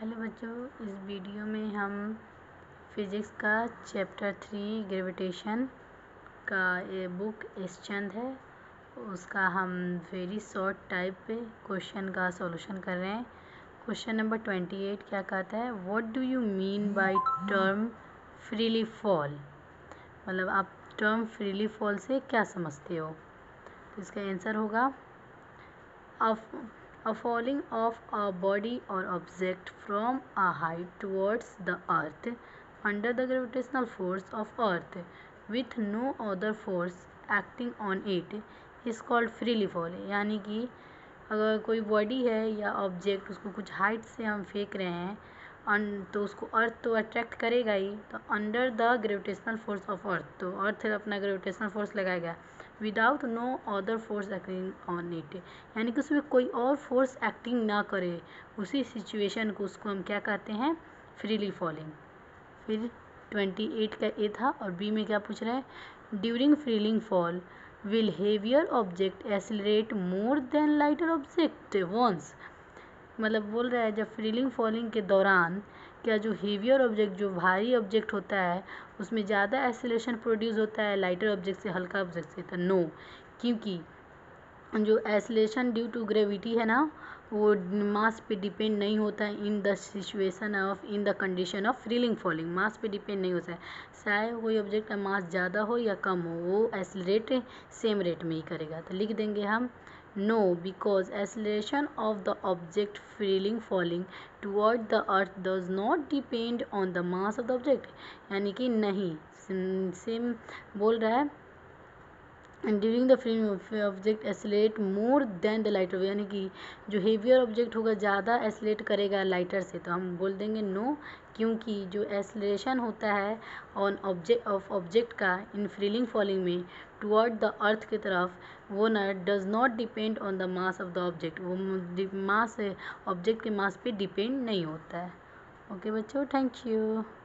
Hello बच्चों, इस video में हम फिज़िक्स का चैप्टर 3 ग्रेविटेशन का ये बुक एसचंद है, उसका हम वेरी शॉर्ट टाइप पे क्वेश्चन का सॉल्यूशन कर रहे हैं। क्वेश्चन नंबर 28 क्या कहता है, what do you mean by term freely fall. मतलब आप टर्म फ्रीली फॉल से क्या समझते हो। तो इसका आंसर होगा a falling of a body or object from a height towards the earth under the gravitational force of earth with no other force acting on it is called freely fall। यानी कि अगर कोई body है या object, उसको कुछ height से हम फेंक रहे हैं तो उसको अर्थ तो अट्रैक्ट करेगा ही, तो under the gravitational force of earth, तो अर्थ अपना ग्रेविटेशनल फोर्स लगाएगा without no other force acting on it, यानी कि उसमें कोई और फोर्स एक्टिंग ना करे, उसी सिचुएशन को उसको हम क्या कहते हैं, फ्रीली फॉलिंग। फिर 28 का ए था और बी में क्या पूछ रहा है, during freely fall will heavier object accelerate more than lighter object ones. मतलब बोल रहा है जब फ्रीलिंग फॉलिंग के दौरान क्या जो हेवियर ऑब्जेक्ट, जो भारी ऑब्जेक्ट होता है, उसमें ज़्यादा एक्सेलरेशन प्रोड्यूस होता है लाइटर ऑब्जेक्ट से, हल्का ऑब्जेक्ट से। तो नो, क्योंकि जो एक्सेलरेशन ड्यू टू ग्रेविटी है ना, वो मास पे डिपेंड नहीं होता है in the situation of, in the condition of freely falling. Mass पे डिपेंड नहीं होता है, चाहे कोई ऑब्जेक्ट का मास ज़्यादा हो या कम हो, वो एक्सेलरेट सेम रेट में ही करेगा। तो लिख देंगे हम no, because acceleration of the object freely falling toward the earth does not depend on the mass of the object. यानी कि नहीं, सेम बोल रहा है during the freely object accelerate more than the lighter, यानी कि जो हेवियर ऑब्जेक्ट होगा ज़्यादा एक्सेलरेट करेगा लाइटर से। तो हम बोल देंगे नो, क्योंकि जो एक्सेलरेशन होता है ऑन ऑब्जेक्ट का इन फ्रीलिंग फॉलिंग में टुवर्ड द अर्थ की तरफ, वो ना does not depend on the mass of the object, वो मास ऑब्जेक्ट के मास पे डिपेंड नहीं होता है। ओके बच्चों, थैंक यू।